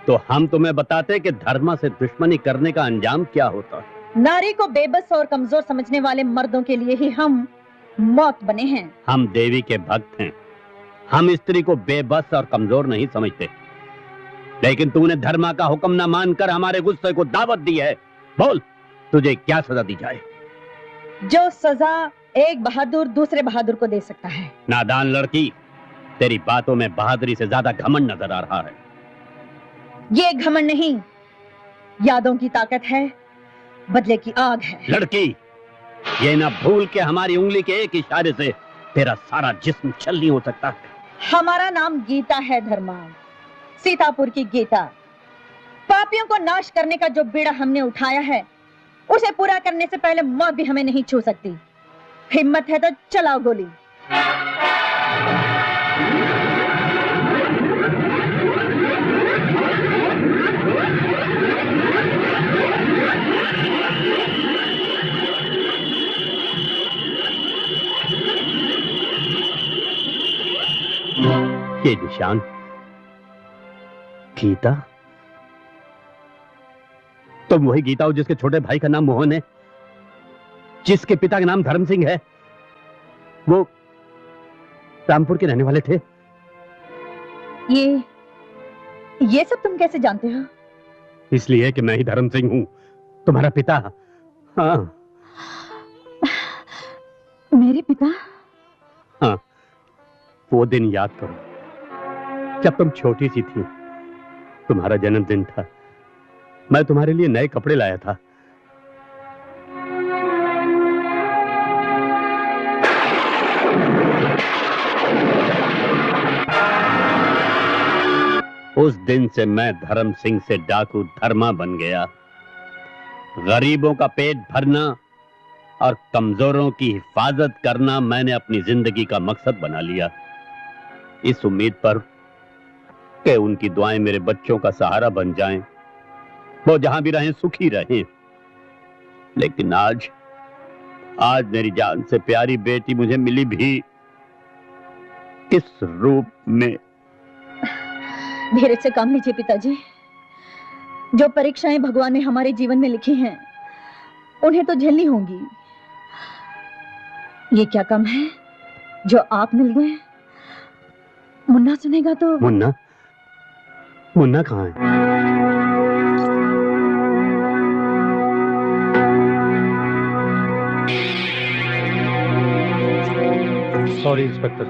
तो हम तुम्हें बताते कि धर्मा से दुश्मनी करने का अंजाम क्या होता है। नारी को बेबस और कमजोर समझने वाले मर्दों के लिए ही हम मौत बने हैं। हम देवी के भक्त हैं, हम स्त्री को बेबस और कमजोर नहीं समझते। लेकिन तूने धर्मा का हुक्म न मानकर हमारे गुस्से को दावत दी है। बोल, तुझे क्या सजा दी जाए? जो सजा एक बहादुर दूसरे बहादुर को दे सकता है। नादान लड़की, तेरी बातों में बहादुरी से ज्यादा घमंड नजर आ रहा है। ये घमंड नहीं, यादों की ताकत है, बदले की आग है। लड़की, ये ना भूल के हमारी उंगली के एक इशारे से तेरा सारा जिस्म छलनी हो सकता है। हमारा नाम गीता है धर्मा, सीतापुर की गीता। पापियों को नाश करने का जो बीड़ा हमने उठाया है, उसे पूरा करने से पहले मौत भी हमें नहीं छू सकती। हिम्मत है तो चलाओ गोली। ये निशान गीता, तुम वही गीता हो जिसके छोटे भाई का नाम मोहन है, जिसके पिता का नाम धर्म सिंह है। वो रामपुर के रहने वाले थे। ये सब तुम कैसे जानते हो? इसलिए कि मैं ही धर्म सिंह हूं, तुम्हारा पिता। हाँ। मेरे पिता? हाँ, वो दिन याद करो जब तुम छोटी सी थी, तुम्हारा जन्मदिन था। मैं तुम्हारे लिए नए कपड़े लाया था। उस दिन से मैं धर्म सिंह से डाकू धर्मा बन गया। गरीबों का पेट भरना और कमजोरों की हिफाजत करना मैंने अपनी जिंदगी का मकसद बना लिया, इस उम्मीद पर कि उनकी दुआएं मेरे बच्चों का सहारा बन जाएं, वो जहां भी रहें सुखी रहें। लेकिन आज मेरी जान से प्यारी बेटी मुझे मिली भी किस रूप में? धीरज से काम लीजिए पिताजी। जो परीक्षाएं भगवान ने हमारे जीवन में लिखी हैं, उन्हें तो झेलनी होंगी। ये क्या कम है जो आप मिल गए? मुन्ना सुनेगा तो। मुन्ना कहाँ है? Sorry inspector,